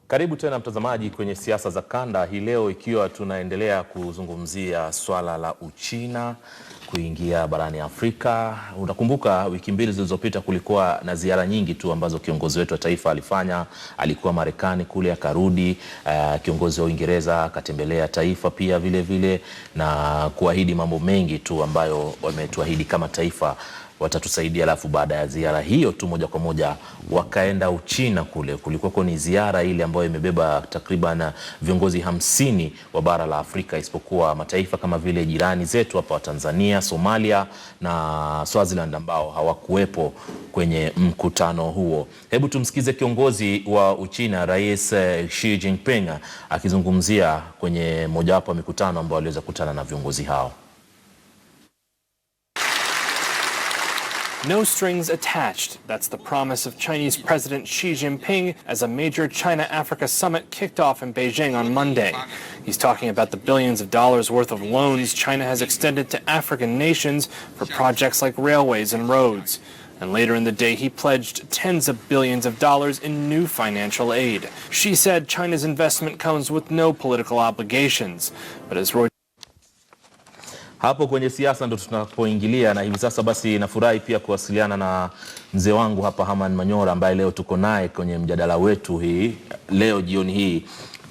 Karibu tena mtazamaji kwenye siasa za kanda hii leo, ikiwa tunaendelea kuzungumzia swala la Uchina kuingia barani Afrika. Unakumbuka wiki mbili zilizopita kulikuwa na ziara nyingi tu ambazo kiongozi wetu wa taifa alifanya. Alikuwa Marekani kule, akarudi. Kiongozi wa Uingereza akatembelea taifa pia vile vile na kuahidi mambo mengi tu ambayo wametuahidi kama taifa watatusaidia. Alafu baada ya ziara hiyo tu moja kwa moja wakaenda Uchina kule. Kulikuwa ni ziara ile ambayo imebeba takriban viongozi 50 wa bara la Afrika, isipokuwa mataifa kama vile jirani zetu hapa wa Tanzania, Somalia na Swaziland ambao hawakuwepo kwenye mkutano huo. Hebu tumsikize kiongozi wa Uchina, Rais Xi Jinping, akizungumzia kwenye mojawapo wa mikutano ambao aliweza kukutana na viongozi hao. No strings attached. That's the promise of Chinese President Xi Jinping as a major China-Africa summit kicked off in Beijing on Monday. He's talking about the billions of dollars worth of loans China has extended to African nations for projects like railways and roads. And later in the day, he pledged tens of billions of dollars in new financial aid. Xi said China's investment comes with no political obligations. But as Roy Hapo kwenye siasa ndo tunapoingilia, na hivi sasa basi nafurahi pia kuwasiliana na mzee wangu hapa Haman Manyora, ambaye leo tuko naye kwenye mjadala wetu hii leo jioni hii.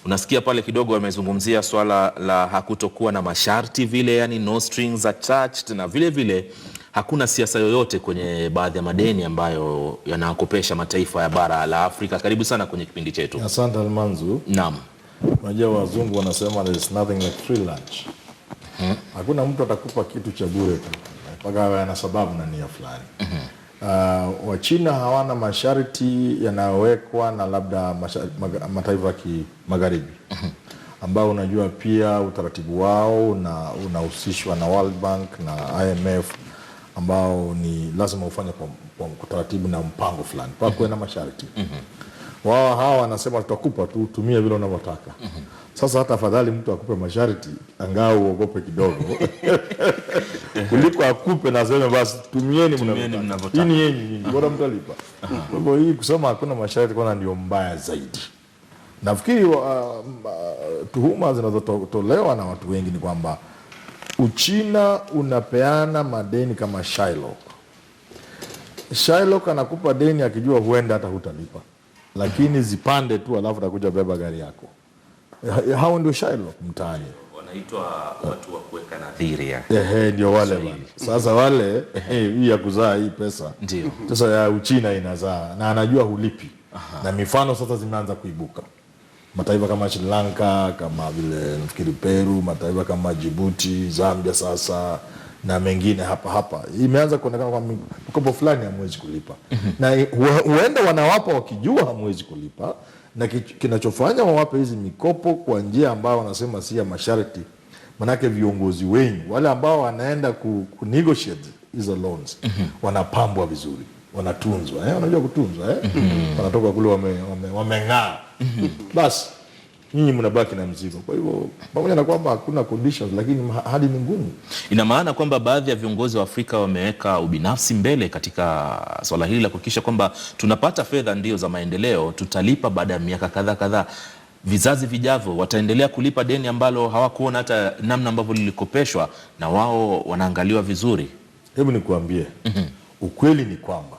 Unasikia pale kidogo amezungumzia swala la hakutokuwa na masharti vile, yani no strings attached, na vile vile hakuna siasa yoyote kwenye baadhi ya madeni ambayo yanakopesha mataifa ya bara la Afrika. Karibu sana kwenye kipindi chetu. Asante Almanzu. Naam. Unajua wazungu wanasema there is nothing like free lunch. Hakuna mtu atakupa kitu cha bure tu, mpaka awe ana sababu na nia fulani. Wachina hawana masharti yanayowekwa na labda mataifa ya magharibi, ambao unajua pia utaratibu wao na unahusishwa na World Bank na IMF, ambao ni lazima ufanye kwa utaratibu na mpango fulani kwa na masharti. Wao hawa wanasema tutakupa tu, tumia vile unavyotaka. Sasa hata afadhali mtu akupe masharti angao uogope kidogo kuliko akupe na sema basi tumieni mnavyotaka. Hii ni yenu, bora mtalipa. Kwa hivyo hii kusema hakuna masharti kwa ndio mbaya zaidi. Nafikiri tuhuma zinazotolewa na watu wengi ni kwamba Uchina unapeana madeni kama Shylock. Shylock anakupa deni akijua huenda hata hutalipa, lakini zipande tu alafu utakuja beba gari yako. Hao ndio Shylock mtaani. Wanaitwa watu wa kuweka nadhiri. Ndio wale bwana. Sasa wale hii ya kuzaa hii pesa. Ndio. Sasa ya Uchina inazaa na anajua hulipi. Na mifano sasa zimeanza kuibuka. Mataifa kama Sri Lanka, kama vile nafikiri Peru, mataifa kama Djibouti, Zambia sasa na mengine hapa imeanza kuonekana kwa mkopo fulani hamwezi kulipa. Na huenda wanawapa wakijua hamwezi kulipa, na kinachofanya wawape hizi mikopo kwa njia ambao wanasema si ya masharti, manake viongozi wengi wale ambao wanaenda ku negotiate hizo loans wanapambwa vizuri, wanatunzwa, wanajua kutunzwa, wanatoka kule wameng'aa. Basi nyinyi mnabaki na mzigo. Kwa hivyo pamoja na kwamba hakuna conditions, lakini hadi ni ngumu. Ina maana kwamba baadhi ya viongozi wa Afrika wameweka ubinafsi mbele katika swala hili la kuhakikisha kwamba tunapata fedha ndio za maendeleo, tutalipa baada ya miaka kadhaa. Vizazi vijavyo wataendelea kulipa deni ambalo hawakuona hata namna ambavyo lilikopeshwa, na wao wanaangaliwa vizuri. Hebu nikuambie, ukweli ni kwamba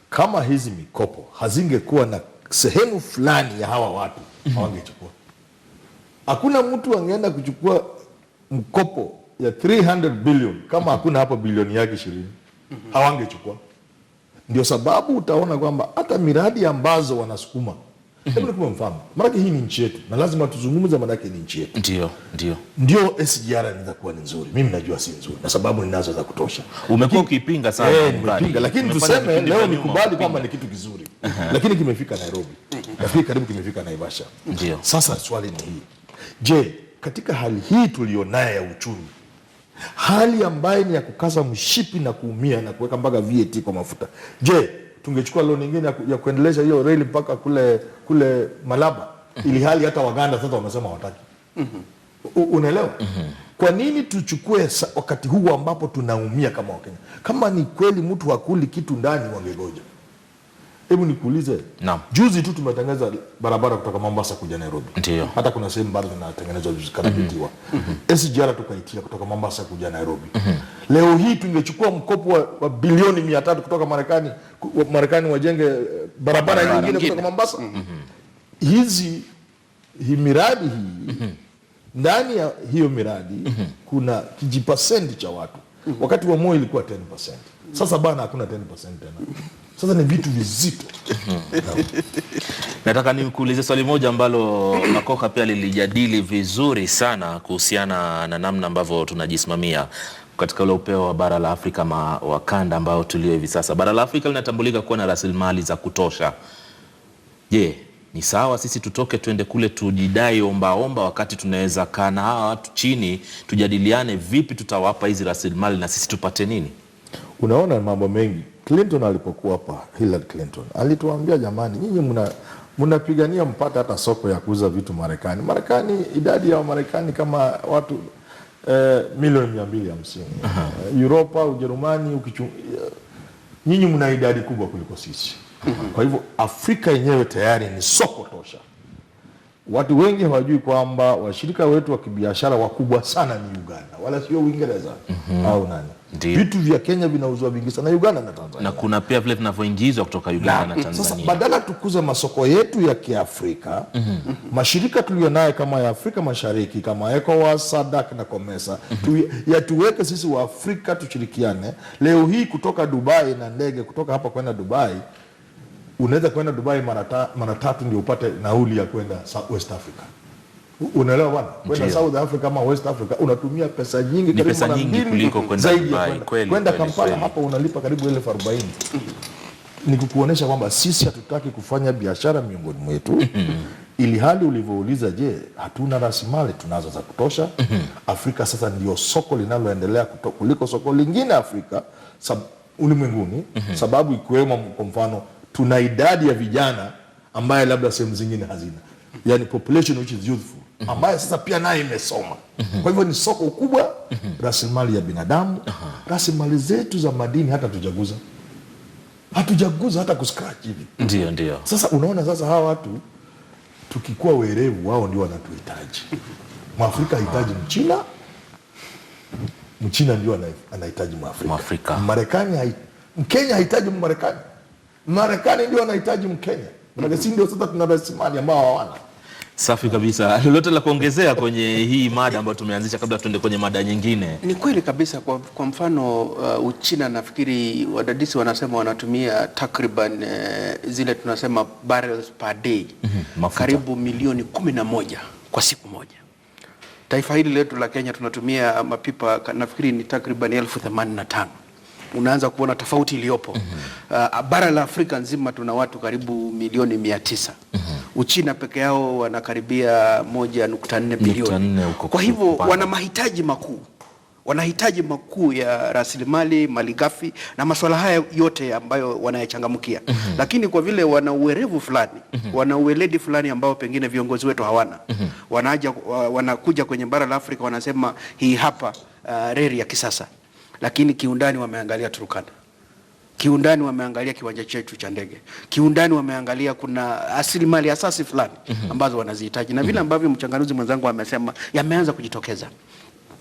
kama hizi mikopo hazingekuwa na sehemu fulani ya hawa watu, hawangechukua. Hakuna mtu angeenda kuchukua mkopo ya 300 billion kama hakuna hapo bilioni yake 20. Hawangechukua. Ndio sababu utaona kwamba hata miradi ambazo wanasukuma. Hebu nikupe mfano. Maana hii ni nchi yetu na lazima tuzungumze, maana ni nchi yetu. Ndio SGR inaweza kuwa ni nzuri. Mimi najua si nzuri na sababu ninazo za kutosha. Umekuwa ukipinga sana nimepinga, lakini tuseme leo nikubali kwamba ni kitu kizuri. Lakini kimefika Nairobi. Nafikiri karibu kimefika Naivasha. Sasa swali ni hii. Je, katika hali hii tulionayo ya uchumi, hali ambayo ni ya kukaza mshipi na kuumia na kuweka mpaka VAT kwa mafuta, je, tungechukua loan nyingine ya kuendeleza hiyo reli mpaka kule Malaba, ili hali hata Waganda sasa wamesema hawataki? Unaelewa? Kwa nini tuchukue wakati huu ambapo tunaumia kama Wakenya? Kama ni kweli mtu hakuli kitu ndani, wangegoja. Hebu nikuulize. Naam. Juzi tu tumetengeneza barabara kutoka Mombasa kuja Nairobi. Ndiyo. Hata kuna sehemu bado zinatengenezwa zikarabitiwa. SGR tukaitia kutoka Mombasa kuja Nairobi. Leo hii tungechukua mkopo wa bilioni 300 kutoka Marekani wajenge barabara nyingine kutoka Mombasa. Hii miradi hii ndani ya hiyo miradi kuna kijipercent cha watu. Wakati wa Moi ilikuwa 10%. Sasa bana hakuna 10% tena. Sasa ni vitu vizito. Nataka nikuulize swali moja ambalo Makoka pia lilijadili vizuri sana kuhusiana na namna ambavyo tunajisimamia katika ule upeo wa bara la Afrika wa kanda ambao tulio hivi sasa. Bara la Afrika linatambulika kuwa na rasilimali za kutosha. Je, ni sawa sisi tutoke tuende kule tujidai omba wakati tunaweza kaa na hawa watu chini tujadiliane vipi tutawapa hizi rasilimali na sisi tupate nini? Unaona mambo mengi. Clinton alipokuwa hapa, Hillary Clinton alituambia, jamani, nyinyi mnapigania mpate hata soko ya kuuza vitu Marekani. Marekani, idadi ya Marekani kama watu milioni 250. Europa, Ujerumani, nyinyi mna idadi kubwa kuliko sisi. Kwa hivyo Afrika yenyewe tayari ni soko tosha. Watu wengi hawajui kwamba washirika wetu wa kibiashara wakubwa sana ni Uganda, wala sio Uingereza au nani. Vitu vya Kenya vinauzwa vingi sana Uganda na Tanzania. Na kuna pia vile vinavyoingizwa kutoka Uganda na Tanzania. Sasa badala tukuze masoko yetu ya Kiafrika, mashirika tulionayo kama ya Afrika Mashariki kama ECOWAS, SADC na COMESA, tuweke sisi wa Afrika tushirikiane. Leo hii kutoka Dubai na ndege kutoka hapa kwenda Dubai, unaweza kwenda Dubai mara 3 ndio upate nauli ya kwenda West Africa. Unaelewa bwana? Kwenda South Africa kama West Africa unatumia pesa nyingi, karibu pesa nyingi kuliko kwenda Dubai. Kwenda Kampala hapa unalipa karibu 40,000. Ni kukuonesha kwamba sisi hatutaki kufanya biashara miongoni mwetu. Ili hali ulivyouliza, je, hatuna rasilimali? Tunazo za kutosha. Afrika sasa ndio soko linaloendelea kuliko soko lingine Afrika ulimwenguni, sababu ikiwemo kwa mfano tuna idadi ya vijana ambaye labda sehemu zingine hazina. Yani population which is youthful, ambaye sasa pia naye imesoma. Kwa hivyo ni soko kubwa, rasilimali ya binadamu, rasilimali zetu za madini hatujaguza hata kuscratch hivi. Ndio. Sasa unaona sasa hawa watu tukikuwa werevu wao ndio wanatuhitaji. Mwafrika hahitaji Mchina ndio anahitaji Mwafrika. Mkenya hahitaji Mmarekani. Marekani ndio anahitaji Mkenya. Sisi ndio sasa tuna rasilimali ambao hawana. Safi kabisa. Lolote la kuongezea kwenye hii mada ambayo tumeanzisha kabla tuende kwenye mada nyingine? Ni kweli kabisa. Kwa mfano Uchina, nafikiri wadadisi wanasema wanatumia takriban zile tunasema barrels per day, karibu milioni 11 kwa siku moja. Taifa hili letu la Kenya tunatumia mapipa nafikiri ni takriban 85,000. Unaanza kuona tofauti iliyopo. Bara la Afrika nzima tuna watu karibu milioni 900. Uchina peke yao wanakaribia 1.4 bilioni. Kwa hivyo wana mahitaji makuu. Wanahitaji makuu ya rasilimali, malighafi na masuala haya yote ambayo wanayachangamkia. Lakini kwa vile wana uwerevu fulani, wana uweledi fulani ambao pengine viongozi wetu hawana. Wanakuja kwenye bara la Afrika wanasema hii hapa reli ya kisasa. Lakini kiundani wameangalia Turkana. Kiundani wameangalia kiwanja chetu cha ndege. Kiundani wameangalia kuna asilimali asasi fulani ambazo wanazihitaji. Na vile ambavyo mchanganuzi mwenzangu amesema yameanza kujitokeza.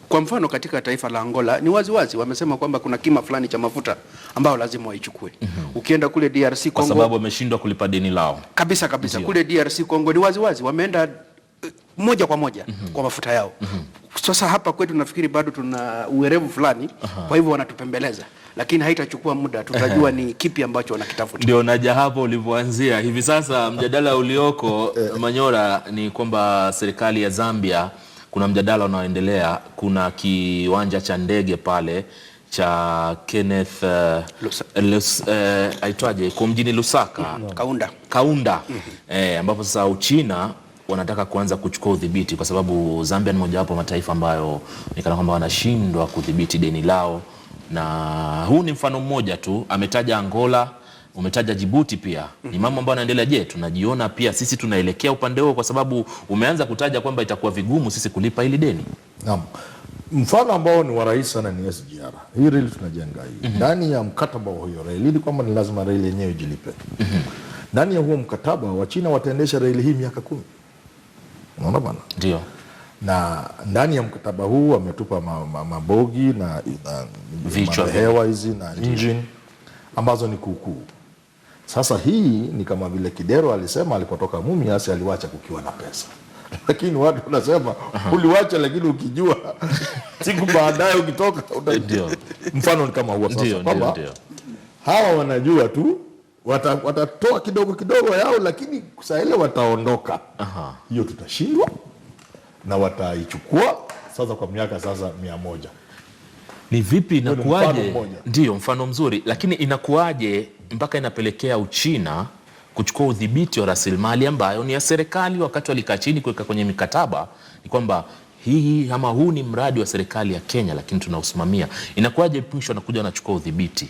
Kwa mfano katika taifa la Angola ni waziwazi wamesema kwamba kuna kima fulani cha mafuta ambao lazima waichukue. Ukienda kule DRC Congo, kwa sababu wameshindwa kulipa deni lao. Kabisa. Kule DRC Congo ni waziwazi wameenda moja kwa moja kwa mafuta yao. Sasa hapa kwetu nafikiri bado tuna uwerevu fulani, kwa hivyo wanatupembeleza, lakini haitachukua muda tutajua ni kipi ambacho wanakitafuta. Ndio naja hapo ulivyoanzia. Hivi sasa mjadala ulioko Manyora ni kwamba serikali ya Zambia, kuna mjadala unaoendelea, kuna kiwanja cha ndege pale cha Kenneth aitwaje kwa mjini Lusaka, Kaunda. Ambapo sasa Uchina wanataka kuanza kuchukua udhibiti, kwa sababu Zambia ni mojawapo mataifa ambayo nikana kwamba wanashindwa kudhibiti deni lao. Na huu ni mfano mmoja tu. Ametaja Angola, umetaja Djibouti pia. Ni mambo ambayo yanaendelea. Je, tunajiona pia sisi tunaelekea upande huo, kwa sababu umeanza kutaja kwamba itakuwa vigumu sisi kulipa hili deni? Naam. Mfano ambao ni wa rais sana ni SGR. Hii reli tunajenga hii. Ndani ya mkataba wa hiyo reli ni kwamba ni lazima reli yenyewe ijilipe. Ndani ya huo mkataba wa China wataendesha reli hii miaka 10. Unaona bana? Ndio. Na ndani ya mkataba huu wametupa mabogi na vichwa hewa hizi na engine ambazo ni kuukuu. Sasa hii ni kama vile Kidero alisema alipotoka Mumias aliwacha kukiwa na pesa. Lakini watu wanasema uliwacha lakini ukijua siku baadaye ukitoka mfano ni kama huo sasa. Baba hawa wanajua tu watatoa kidogo kidogo yao, lakini saa ile wataondoka. Hiyo tutashindwa na wataichukua sasa kwa miaka sasa 100. Ni vipi inakuaje? Ndio mfano mzuri, lakini inakuaje mpaka inapelekea Uchina kuchukua udhibiti wa rasilimali ambayo ni ya serikali? Wakati walikaa chini kuweka kwenye mikataba ni kwamba hii ama huu ni mradi wa serikali ya Kenya, lakini tunausimamia. Inakuaje mwisho anakuja anachukua udhibiti?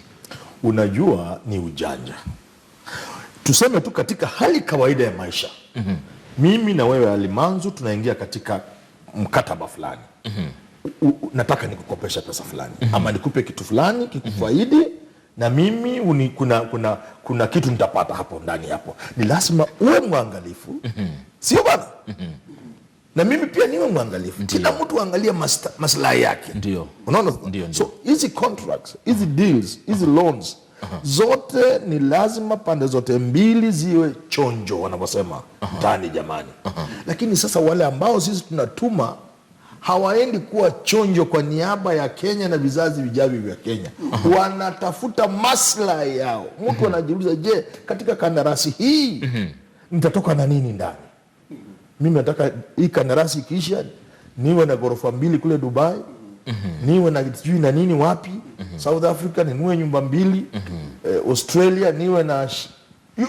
Unajua ni ujanja. Tuseme tu katika hali kawaida ya maisha. Mimi na wewe Alimanzu tunaingia katika mkataba fulani. Nataka nikukopesha pesa fulani ama nikupe kitu fulani kikufaidi, na mimi kuna kitu nitapata hapo ndani hapo. Ni lazima uwe mwangalifu. Sio bana? Na mimi pia niwe mwangalifu. Kila mtu angalia maslahi yake. Ndio. Unaona? So hizi contracts, hizi deals, hizi loans zote ni lazima pande zote mbili ziwe chonjo wanavyosema ndani jamani. Lakini sasa wale ambao sisi tunatuma hawaendi kuwa chonjo kwa niaba ya Kenya na vizazi vijavyo vya Kenya. Wanatafuta maslahi yao. Mtu anajiuliza, je, katika kandarasi hii nitatoka na nini ndani? Mimi nataka hii kandarasi ikiisha niwe na ghorofa 2 kule Dubai, niwe na sijui na nini wapi, South Africa niwe nyumba 2, Australia niwe na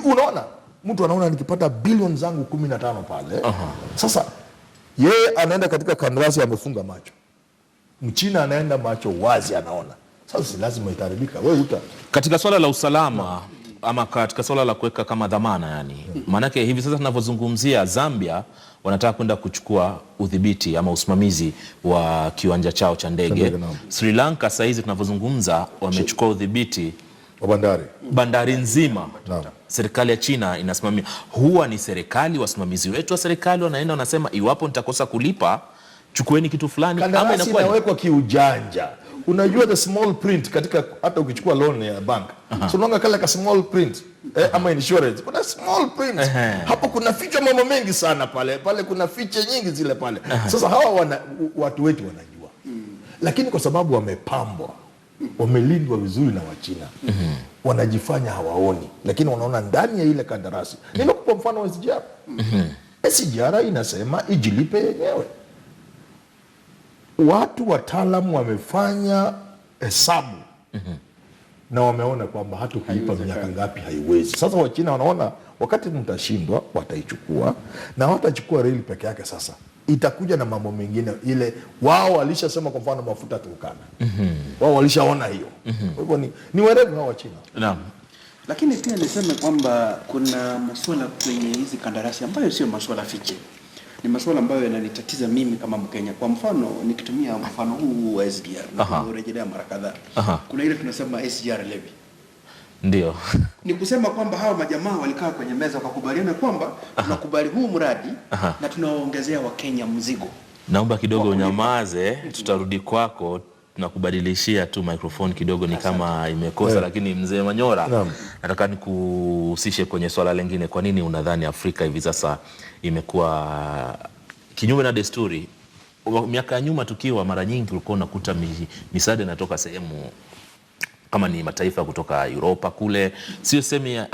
unaona, mtu anaona nikipata bilioni zangu 15 pale. Sasa yeye anaenda katika kandarasi amefunga macho. Mchina anaenda macho wazi anaona. Sasa si lazima itaribika. Wewe katika swala la usalama ama katika swala la kuweka kama dhamana yani. Maanake hivi sasa tunavyozungumzia Zambia wanataka kwenda kuchukua udhibiti ama usimamizi wa kiwanja chao cha ndege. Sri Lanka sasa hizi tunavyozungumza wamechukua udhibiti wa bandari nzima. Serikali ya China inasimamia. Huwa ni serikali, wasimamizi wetu wa serikali wanaenda wanasema iwapo nitakosa kulipa chukueni kitu fulani, ama inakuwa inawekwa kiujanja. Unajua the small print katika hata ukichukua loan ya bank. So unaona kale ka small print ama insurance. Kuna small print. Hapo kuna feature mambo mengi sana pale. Pale kuna feature nyingi zile pale. Sasa hawa watu wetu wanajua. Lakini kwa sababu wamepambwa, wamelindwa vizuri na Wachina. Wanajifanya hawaoni, lakini wanaona ndani ya ile kandarasi. Nimekupa mfano wa SGR. SGR inasema ijilipe yenyewe. Watu wataalamu wamefanya hesabu na wameona kwamba hata ukiipa miaka ngapi haiwezi. Sasa Wachina wanaona wakati mtashindwa wataichukua, na watachukua reli peke yake. Sasa itakuja na mambo mengine, ile wao walishasema kwa mfano mafuta Turkana. Wao walishaona hiyo. Kwa hivyo ni werevu hao Wachina. Naam. Lakini pia niseme kwamba kuna masuala kwenye hizi kandarasi ambayo sio masuala fiche. Ni masuala ambayo yananitatiza mimi kama Mkenya. Kwa mfano nikitumia mfano huu wa SGR na kurejelea mara kadhaa. Kuna ile tunasema SGR levy. Ndio. Ni kusema kwamba hawa majamaa walikaa kwenye meza wakakubaliana kwamba tunakubali huu mradi na tunawaongezea Wakenya mzigo. Naomba kidogo unyamaze, tutarudi kwako. Tunakubadilishia tu microphone kidogo, ni kama imekosa. Lakini mzee Manyora, nataka nikuhusishe kwenye swala lingine. Kwa nini unadhani Afrika hivi sasa imekuwa kinyume na desturi? Miaka ya nyuma tukiwa mara nyingi ulikuwa unakuta misaada inatoka sehemu kama ni mataifa kutoka Europa kule, sio sehemu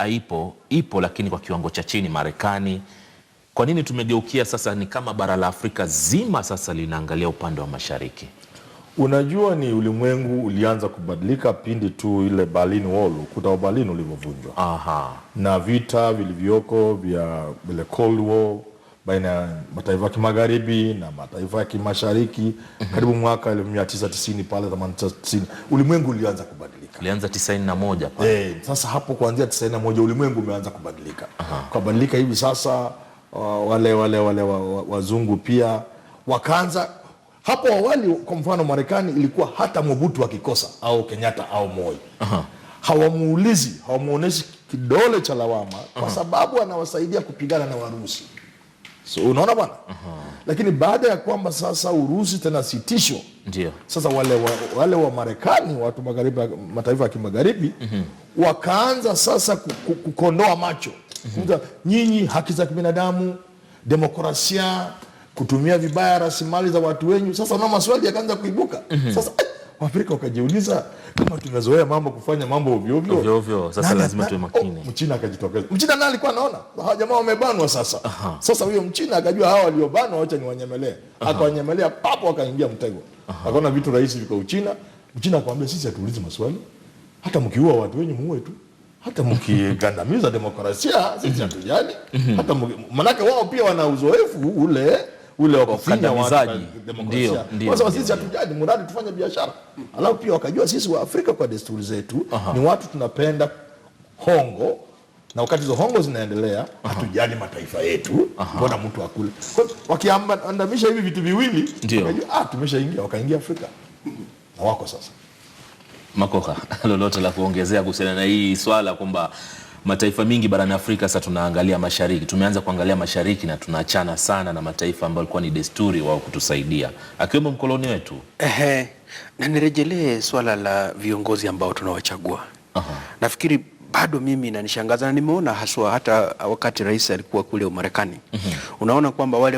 ipo, lakini kwa kiwango cha chini. Marekani. Kwa nini tumegeukia sasa ni kama bara la Afrika zima sasa linaangalia upande wa mashariki? Unajua ni ulimwengu ulianza kubadilika pindi tu ile Berlin Wall, ukuta wa Berlin ulivyovunjwa. Na vita vilivyoko vya ile Cold War baina ya mataifa ya kimagharibi na mataifa ya kimashariki karibu mwaka 1990 pale 1990 ulimwengu ulianza kubadilika. Ulianza 91 pale. Sasa hapo kuanzia 91 ulimwengu umeanza kubadilika. Kubadilika hivi sasa wale wazungu pia wakaanza Hapo awali kwa mfano Marekani ilikuwa hata Mobutu akikosa au Kenyatta au Moi, hawamuulizi, hawamuoneshi kidole cha lawama kwa sababu anawasaidia kupigana na Warusi. So unaona bwana? Lakini baada ya kwamba sasa Urusi tena sitisho, ndio sasa wale wa Marekani, watu magharibi, mataifa ya kimagharibi, wakaanza sasa kukondoa macho. Nyinyi haki za kibinadamu, demokrasia, kutumia vibaya rasilimali za watu wenyu. Sasa na maswali yakaanza kuibuka. Sasa Waafrika wakajiuliza, kama tumezoea mambo kufanya mambo ovyo ovyo, sasa lazima tuwe makini. Mchina akajitokeza. Mchina naye alikuwa anaona hawa jamaa wamebanwa sasa. Sasa huyo Mchina akajua hawa waliobanwa wacha niwanyemelea. Akawanyemelea papo, akaingia mtego. Akaona vitu rahisi viko Uchina. Mchina akamwambia, sisi hatuulizi maswali. Hata mkiua watu wenyu muue tu. Hata mkigandamiza demokrasia sisi hatujali. Hata manake wao pia wana uzoefu ule wa kufinya watu demokrasia. Sasa sisi hatujali, mradi tufanye biashara. Alafu pia wakajua sisi wa Afrika kwa desturi zetu ni watu tunapenda hongo, na wakati hizo hongo zinaendelea hatujali mataifa yetu, mbona mtu akule. Kwa wakiandamisha hivi vitu viwili, wakajua tumeshaingia, wakaingia Afrika. Na wako sasa. Makoha, lolote la kuongezea kuhusiana na hii swala kwamba mataifa mingi barani Afrika sasa tunaangalia mashariki. Tumeanza kuangalia mashariki na tunaachana sana na mataifa ambayo ilikuwa ni desturi wao kutusaidia, akiwemo mkoloni wetu. Na nirejelee swala la viongozi ambao tunawachagua. Nafikiri bado mimi inanishangaza, na nimeona haswa hata wakati rais alikuwa kule Marekani. Unaona kwamba wale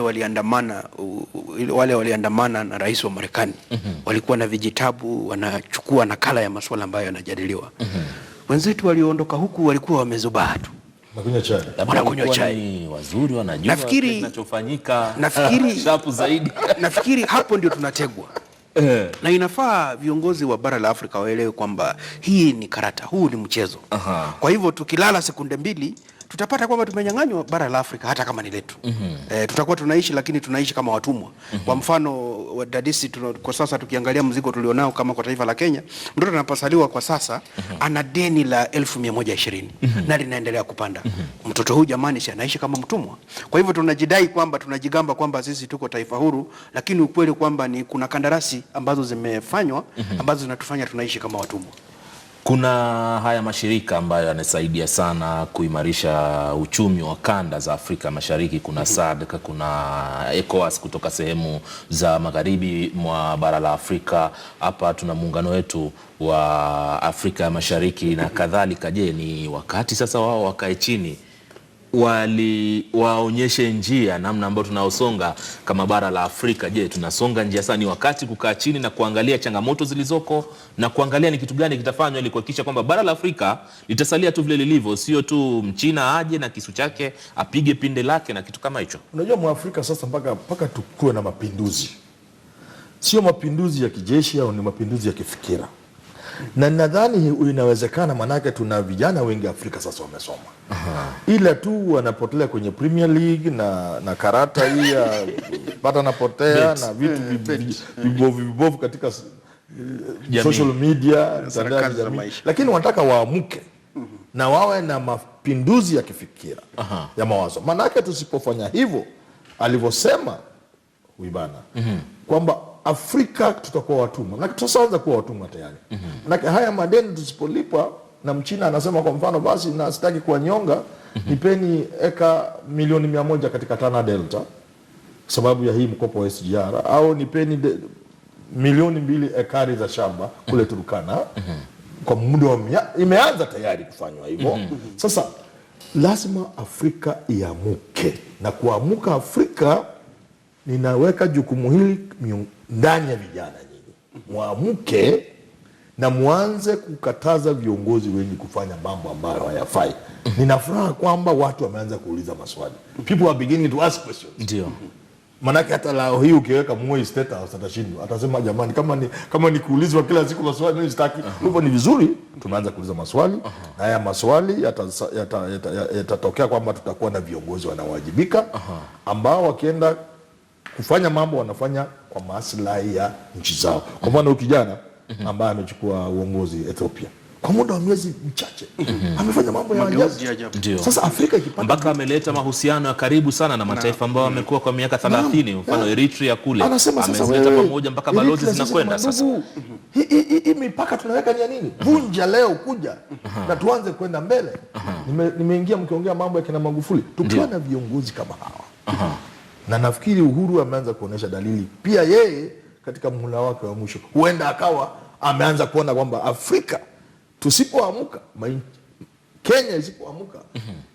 waliandamana na rais wa Marekani walikuwa na vijitabu, wanachukua nakala ya masuala ambayo yanajadiliwa. Wenzetu walioondoka huku walikuwa wamezubaa tu. Wanakunywa chai. Wazuri wanajua kinachofanyika. Nafikiri shapu zaidi. Nafikiri hapo ndio tunategwa. Na inafaa viongozi wa bara la Afrika waelewe kwamba hii ni karata, huu ni mchezo. Kwa hivyo tukilala sekunde mbili tutapata kwamba tumenyang'anywa bara la Afrika hata kama ni letu. Tutakuwa tunaishi, lakini tunaishi kama watumwa. Kwa mfano wadadisi kwa sasa tukiangalia mzigo tulionao kama kwa taifa la Kenya, mtoto anapasaliwa kwa sasa ana deni la 1120 na linaendelea kupanda. Mtoto huyu jamani, si anaishi kama mtumwa? Kwa hivyo tunajidai kwamba tunajigamba kwamba sisi tuko taifa huru, lakini ukweli kwamba ni kuna kandarasi ambazo zimefanywa ambazo zinatufanya tunaishi kama watumwa. Kuna haya mashirika ambayo yanasaidia sana kuimarisha uchumi wa kanda za Afrika Mashariki. Kuna SADC, kuna ECOWAS kutoka sehemu za magharibi mwa bara la Afrika. Hapa tuna muungano wetu wa Afrika ya Mashariki na kadhalika. Je, ni wakati sasa wao wakae chini waonyeshe njia namna ambayo tunaosonga kama bara la Afrika? Je, tunasonga njia sana? Ni wakati kukaa chini na kuangalia changamoto zilizoko na kuangalia ni kitu gani kitafanywa ili kuhakikisha kwamba bara la Afrika litasalia tu vile lilivyo, sio tu Mchina aje na kisu chake apige pinde lake na kitu kama hicho. Unajua Mwafrika sasa mpaka tukue na mapinduzi. Sio mapinduzi ya kijeshi au ni mapinduzi ya kifikira. Na nadhani inawezekana, manake tuna vijana wengi Afrika sasa wamesoma. Ila tu wanapotelea kwenye Premier League na karata hii ya pata napotea na vitu vibovu katika social media, lakini wanataka waamuke na wawe na mapinduzi ya kifikira ya mawazo. Manake tusipofanya hivyo alivyosema Wibana kwamba Afrika tutakuwa watumwa. Na tutaanza kuwa watumwa tayari. Na haya madeni tusipolipa, na Mchina anasema kwa mfano, basi na sitaki kuwanyonga, nipeni eka milioni 100 katika Tana Delta sababu ya hii mkopo wa SGR, au nipeni milioni 2 ekari za shamba kule Turkana. Kwa muda wa imeanza tayari kufanywa hivyo. Sasa lazima Afrika iamuke, na kuamuka Afrika ninaweka jukumu hili ndani ya vijana nyinyi. Muamuke na muanze kukataza viongozi wengi kufanya mambo ambayo hayafai. Ninafuraha kwamba watu wameanza kuuliza maswali. People are beginning to ask questions. Ndio. Manake hata leo hii ukiweka Moi State House atashindwa. Atasema jamani, kama ni kuulizwa kila siku maswali mimi sitaki. Hivyo ni vizuri tumeanza kuuliza maswali. Na haya maswali yatatokea kwamba tutakuwa na viongozi wanaowajibika ambao wakienda kufanya mambo wanafanya kwa maslahi ya nchi zao. Kwa mfano kijana ambaye amechukua uongozi Ethiopia, kwa muda wa miezi michache amefanya mambo ya ajabu. Ndio. Sasa Afrika ikipata mpaka ameleta mahusiano ya karibu sana na mataifa ambayo wamekuwa kwa miaka 30, mfano Eritrea kule ameleta pamoja mpaka balozi zinakwenda sasa. Hii mipaka tunaweka ni ya nini? Vunja leo kuja na tuanze kwenda mbele. Nimeingia mkiongea mambo ya kina Magufuli, tukiwa na viongozi kama hawa. Na nafikiri Uhuru ameanza kuonesha dalili pia yeye katika muhula wake wa mwisho huenda akawa ameanza kuona kwamba Afrika tusipoamka, Kenya isipoamka,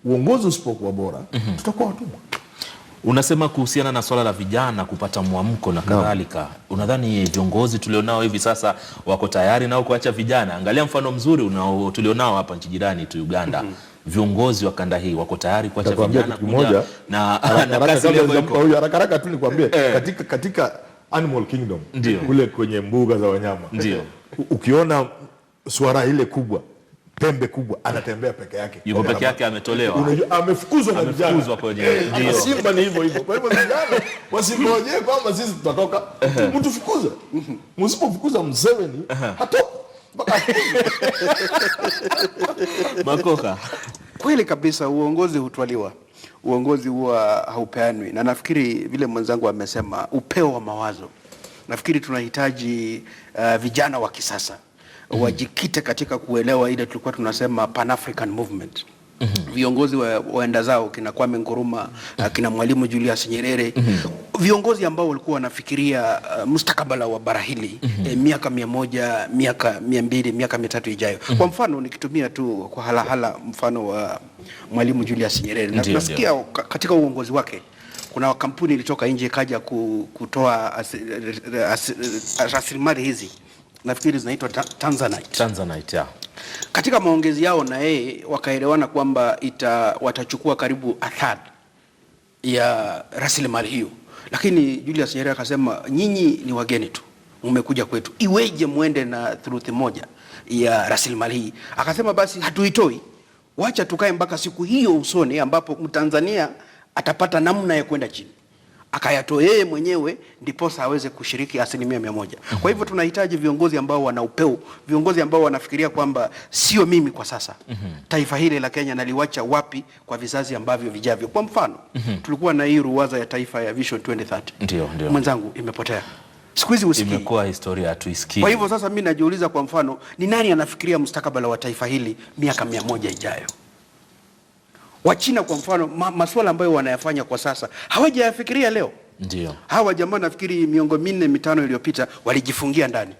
uongozi usipokuwa bora, tutakuwa watumwa. Unasema kuhusiana na swala la vijana kupata mwamko na kadhalika. Unadhani viongozi tulionao hivi sasa wako tayari nao kuacha vijana? Angalia mfano mzuri tulionao hapa nchi jirani tu Uganda. Viongozi wa kanda hii wako tayari kuacha vijana kuja na kazi leo iko. Haraka tu nikwambie katika Animal Kingdom kule kwenye mbuga za wanyama. Ndio. Ukiona swara ile kubwa, pembe kubwa, anatembea peke yake. Yuko peke yake, ametolewa. Unajua amefukuzwa na vijana. Amefukuzwa kwenye. Ndio. Simba ni hivyo hivyo. Kwa hivyo vijana wasingoje kwamba sisi tutatoka. Mtu fukuza. Msipofukuza Museveni hatoka. Makoka. Kweli kabisa, uongozi hutwaliwa. Uongozi huwa haupeanwi, na nafikiri vile mwenzangu amesema, upeo wa mawazo. Nafikiri tunahitaji vijana wa kisasa wajikite katika kuelewa ile tulikuwa tunasema Pan-African movement. Viongozi waenda zao kina Kwame Nkrumah, kina Mwalimu Julius Nyerere, viongozi ambao walikuwa wanafikiria mustakabala wa bara hili miaka 100, miaka 200, miaka 3 ijayo. Kwa mfano nikitumia tu kwa halahala mfano wa Mwalimu Julius Nyerere, na tunasikia katika uongozi wake kuna kampuni ilitoka nje kaja kutoa rasilimali hizi, nafikiri zinaitwa Tanzanite, yeah. Katika maongezi yao na yeye wakaelewana kwamba watachukua karibu 1/3 ya rasilimali hiyo, lakini Julius Nyerere akasema, nyinyi ni wageni tu, mmekuja kwetu, iweje muende na 1/3 ya rasilimali hii? Akasema basi hatuitoi, wacha tukae mpaka siku hiyo usoni ambapo Mtanzania atapata namna ya kwenda chini, akayatoa yeye mwenyewe ndiposa aweze kushiriki 100%. Kwa hivyo tunahitaji viongozi ambao wana upeo, viongozi ambao wanafikiria kwamba sio mimi kwa sasa, taifa hili la Kenya naliwacha wapi kwa vizazi ambavyo vijavyo. Kwa mfano tulikuwa na hii ruwaza ya taifa ya Vision 2030. Ndio. Mwenzangu, imepotea. Siku hizi usikii. Imekuwa historia, hatuisikii. Kwa hivyo sasa mimi najiuliza, kwa mfano, ni nani anafikiria mustakabala wa taifa hili miaka 100 ijayo? Wachina kwa mfano, masuala ambayo wanayafanya kwa sasa hawajayafikiria leo. Ndio. Hawa jamaa nafikiri miongo 4-5 iliyopita walijifungia ndani.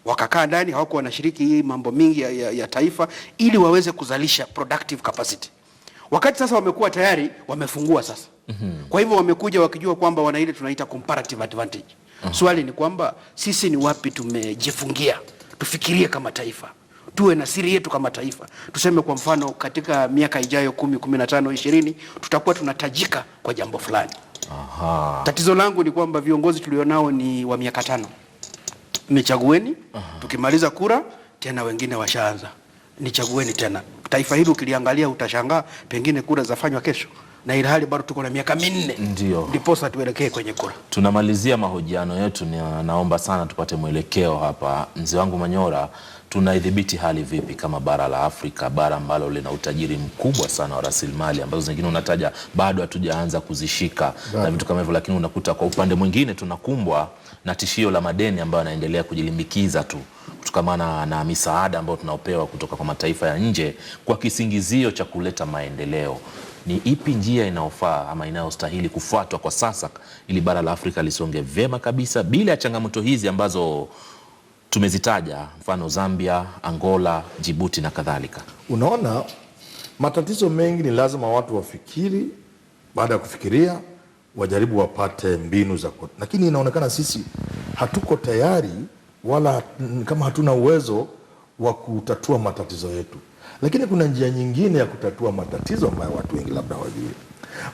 Wakakaa ndani, hawako wanashiriki hii mambo mingi ya taifa ili waweze kuzalisha productive capacity. Wakati sasa wamekuwa tayari, wamefungua sasa. Kwa hivyo wamekuja wakijua kwamba wana ile tunaita comparative advantage. Swali ni kwamba sisi ni wapi tumejifungia? Tufikirie kama taifa. Tuwe na siri yetu kama taifa. Tuseme kwa mfano katika miaka ijayo 10, 15, 20 tutakuwa tunatajika kwa jambo fulani. Tatizo langu ni kwamba viongozi tulionao ni wa miaka 5. Nichagueni, tukimaliza kura tena wengine washaanza. Nichagueni tena. Taifa hili ukiliangalia utashangaa pengine kura zafanywa kesho, na ile hali bado tuko na miaka 4. Ndio. Ndiposa tuelekee kwenye kura. Tunamalizia mahojiano yetu, naomba sana tupate mwelekeo hapa. Mzee wangu Manyora, tunaidhibiti hali vipi kama bara la Afrika, bara ambalo lina utajiri mkubwa sana wa rasilimali ambazo zingine unataja bado hatujaanza kuzishika na vitu kama hivyo, lakini unakuta kwa upande mwingine tunakumbwa na tishio la madeni ambayo yanaendelea kujilimbikiza tu kutokana na misaada ambayo tunaopewa kutoka kwa mataifa ya nje kwa kisingizio cha kuleta maendeleo. Ni ipi njia inayofaa ama inayostahili kufuatwa kwa sasa ili bara la Afrika lisonge vyema kabisa bila ya changamoto hizi ambazo tumezitaja, mfano Zambia, Angola, Djibouti na kadhalika? Unaona, matatizo mengi ni lazima watu wafikiri, baada ya kufikiria wajaribu wapate mbinu za lakini inaonekana sisi hatuko tayari wala kama hatuna uwezo wa kutatua matatizo yetu. Lakini kuna njia nyingine ya kutatua matatizo ambayo watu wengi labda hawajui.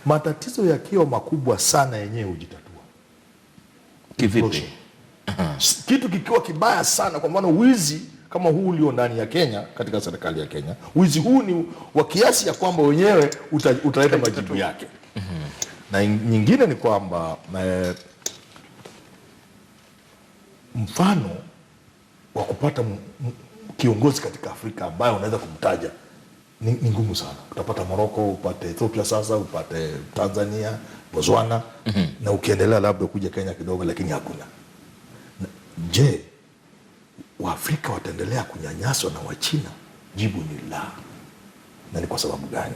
Matatizo yakiwa makubwa sana yenyewe hujitatua. Kivipi? Kitu kikiwa kibaya sana, kwa maana wizi kama huu ulio ndani ya Kenya, katika serikali ya Kenya, wizi huu ni wa kiasi ya kwamba wenyewe utaleta majibu yake. Na nyingine ni kwamba mfano wa kupata kiongozi katika Afrika ambaye unaweza kumtaja ni ngumu sana. Utapata Morocco, upate Ethiopia, sasa upate Tanzania, Botswana, na ukiendelea labda kuja Kenya kidogo, lakini hakuna. Je, Waafrika wataendelea kunyanyaswa na Wachina? Jibu ni la. Na ni kwa sababu gani?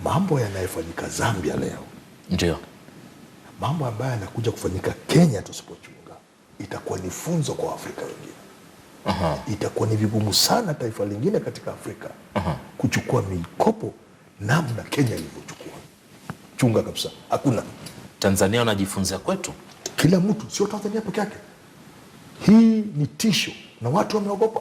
Mambo yanayofanyika Zambia leo, ndio mambo ambayo yanakuja kufanyika Kenya tusipochunga, itakuwa ni funzo kwa Afrika wengine. Itakuwa ni vigumu sana taifa lingine katika Afrika kuchukua mikopo namna Kenya ilivyochukua. Chunga kabisa. Hakuna. Tanzania wanajifunza kwetu. Kila mtu, sio Tanzania peke yake. Hii ni tisho na watu wameogopa.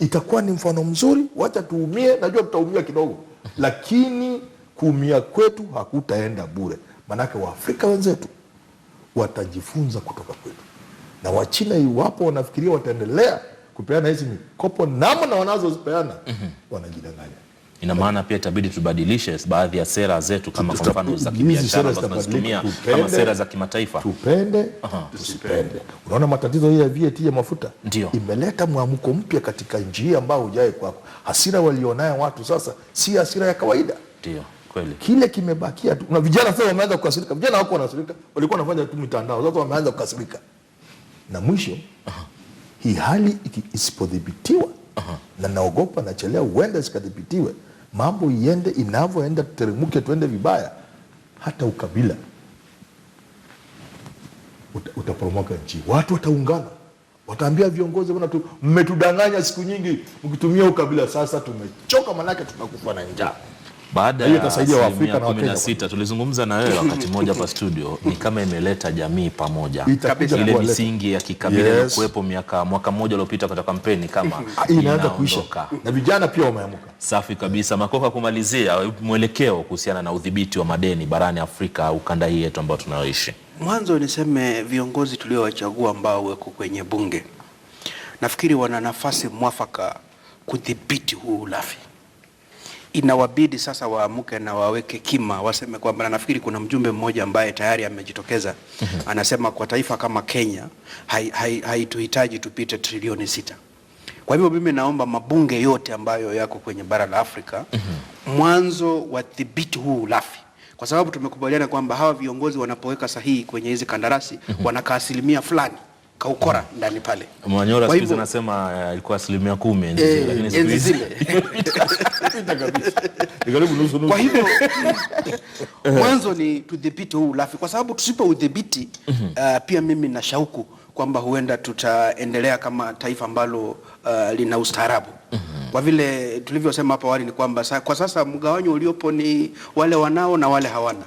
Itakuwa ni mfano mzuri, wacha tuumie, najua tutaumia kidogo, lakini kuumia kwetu hakutaenda bure. Manake Waafrika wenzetu watajifunza kutoka kwetu. Na Wachina iwapo wanafikiria wataendelea kupeana hizi mikopo namna wanazozipeana, wanajidanganya. Ina maana pia itabidi tubadilishe baadhi ya sera zetu, kama kwa mfano za kibiashara ambazo tunazitumia kama sera za kimataifa. Tupende, tusipende. Unaona matatizo hii ya VAT ya mafuta imeleta mwamko mpya katika nchi hii ambao hujawahi kwako. Hasira walionayo watu sasa si hasira ya kawaida. Ndio, kweli. Kile kimebakia tu. Na vijana sasa wameanza kukasirika. Vijana wako wanasirika, walikuwa wanafanya tu mitandao, sasa wameanza kukasirika. Na mwisho hii hali isipodhibitiwa, na naogopa nachelea uende sikadhibitiwe, mambo iende inavyoenda, tuteremuke tuende vibaya, hata ukabila utaporomoka nchi. Watu wataungana, wataambia viongozi, bwana mmetudanganya siku nyingi mkitumia ukabila, sasa tumechoka, manake tunakufa na njaa. Baada ya asilimia 16 tulizungumza na wewe wakati mmoja hapa studio, ni kama imeleta jamii pamoja. Ile misingi ya kikabila ilikuwepo mwaka mmoja uliopita katika kampeni kama inaanza kuisha, na vijana pia wameamuka. Safi kabisa. Makoka, kumalizia mwelekeo kuhusiana na udhibiti wa madeni barani Afrika, ukanda hii yetu ambao tunaoishi. Mwanzo niseme viongozi tuliowachagua ambao wako kwenye bunge, nafikiri wana nafasi mwafaka kudhibiti huu ulafi. Inawabidi sasa waamuke na waweke kima, waseme kwamba, na nafikiri kuna mjumbe mmoja ambaye tayari amejitokeza, anasema kwa taifa kama Kenya haituhitaji tupite trilioni 6. Kwa hivyo mimi naomba mabunge yote ambayo yako kwenye bara la Afrika mwanzo wadhibiti huu ulafi, kwa sababu tumekubaliana kwamba hawa viongozi wanapoweka sahihi kwenye hizi kandarasi wanaka asilimia fulani kaukora ndani pale. Mwanyora siku anasema ilikuwa 10% lakini siku hizi kwa hivyo mwanzo ni tudhibiti huu ulafi, kwa sababu tusipo udhibiti pia mimi na shauku kwamba huenda tutaendelea kama taifa ambalo lina ustaarabu. Kwa vile tulivyosema hapo awali ni kwamba kwa sasa mgawanyo uliopo ni wale wanao na wale hawana.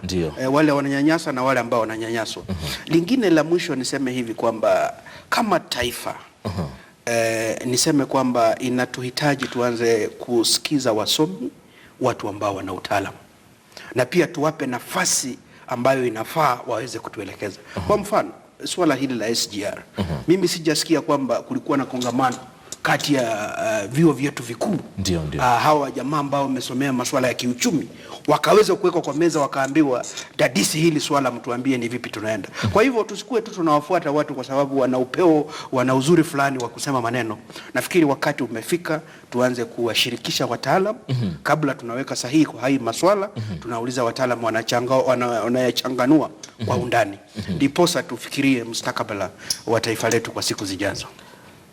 Wale wananyanyasa na wale ambao wananyanyaswa. Lingine la mwisho niseme hivi kwamba kama taifa niseme kwamba inatuhitaji tuanze kusikiza wasomi, watu ambao wana utaalamu, na pia tuwape nafasi ambayo inafaa waweze kutuelekeza. Kwa mfano swala hili la SGR, mimi sijasikia kwamba kulikuwa na kongamano kati ya vyuo vyetu vikuu, hawa jamaa ambao wamesomea masuala ya kiuchumi wakaweza kuwekwa kwa meza, wakaambiwa dadisi hili swala mtuambie ni vipi tunaenda. Kwa hivyo tusikue tu tunawafuata watu kwa sababu wana upeo, wana uzuri fulani wa kusema maneno. Nafikiri wakati umefika tuanze kuwashirikisha wataalamu kabla tunaweka sahihi kwa hii maswala. Tunauliza wataalamu wanayachanganua kwa undani, ndiposa tufikirie mustakabala wa taifa letu kwa siku zijazo.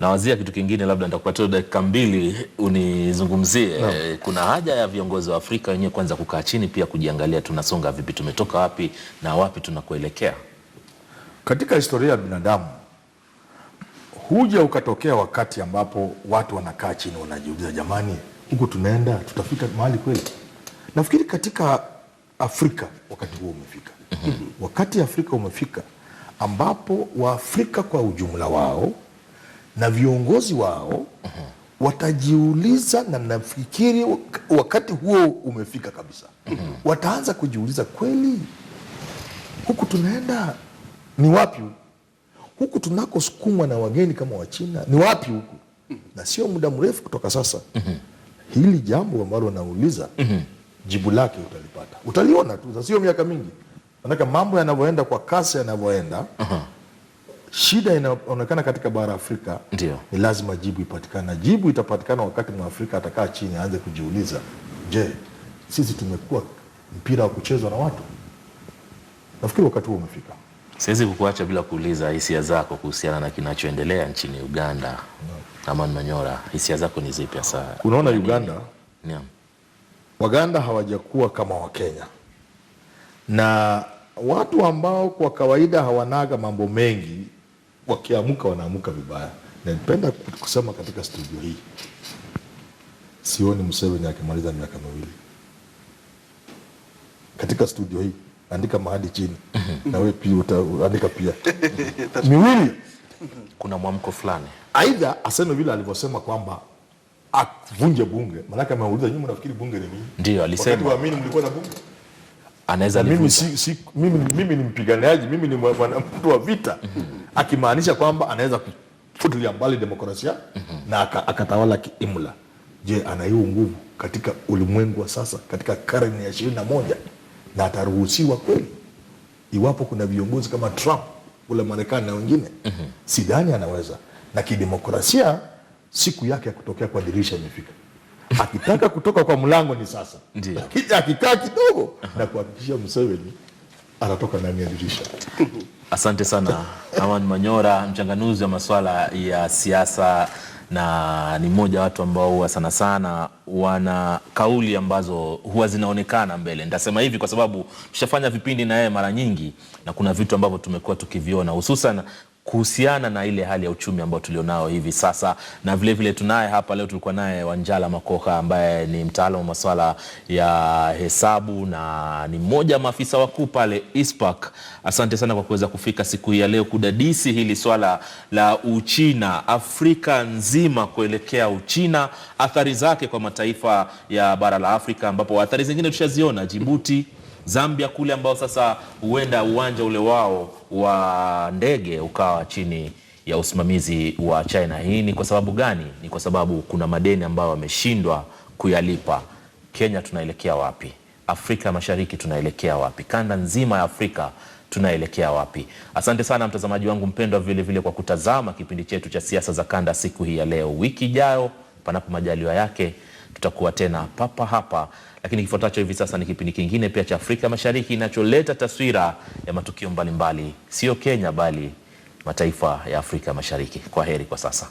Na wazia kitu kingine, labda nitakupatia dakika 2 unizungumzie. Kuna haja ya viongozi wa Afrika wenyewe kwanza kukaa chini pia kujiangalia tunasonga vipi, tumetoka wapi na wapi tunakoelekea. Katika historia ya binadamu huja ukatokea wakati ambapo watu wanakaa chini wanajiuliza, jamani, huku tunaenda tutafika mahali kweli? Nafikiri katika Afrika wakati huo umefika. Wakati Afrika umefika ambapo Waafrika kwa ujumla wao na viongozi wao watajiuliza, na nafikiri wakati huo umefika kabisa. Wataanza kujiuliza, kweli huku tunaenda ni wapi? Huku tunakosukumwa na wageni kama Wachina ni wapi huku? Na sio muda mrefu kutoka sasa hili jambo ambalo nauliza jibu lake utalipata, utaliona tu, sio miaka mingi. Manake mambo yanavyoenda kwa kasi yanavyoenda, shida inaonekana katika bara Afrika, ndio ni lazima jibu ipatikane. Na jibu itapatikana wakati Mwafrika atakaa chini aanze kujiuliza, je, sisi tumekuwa mpira wa kuchezwa na watu? Nafikiri wakati huo umefika. Siwezi kukuacha bila kuuliza hisia zako kuhusiana na kinachoendelea nchini Uganda. Aman Manyora, hisia zako ni zipi hasa? Unaona Uganda, Waganda hawajakuwa kama Wakenya, na watu ambao kwa kawaida hawanaga mambo mengi, wakiamuka wanaamuka vibaya. Na nipenda kusema katika studio hii, sioni Museveni akimaliza miaka 2. Katika studio hii, andika mahali chini. Na wewe pia utaandika pia. 2. Kuna mwamko fulani. Aidha aseme vile alivyosema kwamba avunje bunge. Maana ameuliza nyinyi mnafikiri bunge ni nini? Ndio alisema. Wakati waamini mlikuwa na bunge? Anaweza mimi ni mpiganiaji, mimi ni mtu wa vita. Akimaanisha kwamba anaweza kufutilia mbali demokrasia na akatawala kiimla. Je, ana hiyo nguvu katika ulimwengu wa sasa, katika karne ya 21? Na ataruhusiwa kweli? Iwapo kuna viongozi kama Trump kule Marekani na wengine, sidhani anaweza. Na kidemokrasia siku yake ya kutokea kwa dirisha imefika. Akitaka kutoka kwa mlango ni sasa. Ndio. Akikaa kidogo na kuhakikisha Museveni anatoka ndani ya dirisha. Asante sana Aman Manyora, mchanganuzi wa masuala ya siasa, na ni mmoja watu ambao huwa sana sana wana kauli ambazo huwa zinaonekana mbele. Nitasema hivi kwa sababu tushafanya vipindi na yeye mara nyingi, na kuna vitu ambavyo tumekuwa tukiviona hususan kuhusiana na ile hali ya uchumi ambao tulionao hivi sasa. Na vile vile tunaye hapa leo, tulikuwa naye Wanjala Makoha ambaye ni mtaalamu wa masuala ya hesabu na ni mmoja wa maafisa wakuu pale ISPAC. Asante sana kwa kuweza kufika siku hii ya leo kudadisi hili swala la Uchina, Afrika nzima kuelekea Uchina, athari zake kwa mataifa ya bara la Afrika, ambapo athari zingine tushaziona Djibouti, Zambia kule, ambao sasa huenda uwanja ule wao wa ndege ukawa chini ya usimamizi wa China. Hii ni kwa sababu gani? Ni kwa sababu kuna madeni ambayo wameshindwa kuyalipa. Kenya tunaelekea wapi? Afrika Mashariki tunaelekea wapi? Kanda nzima ya Afrika tunaelekea wapi? Asante sana mtazamaji wangu mpendwa vile vile kwa kutazama kipindi chetu cha Siasa za Kanda siku hii ya leo. Wiki ijayo panapo majaliwa yake tutakuwa tena papa hapa, lakini kifuatacho hivi sasa ni kipindi kingine pia cha Afrika Mashariki kinacholeta taswira ya matukio mbalimbali, sio Kenya bali mataifa ya Afrika Mashariki. Kwa heri kwa sasa.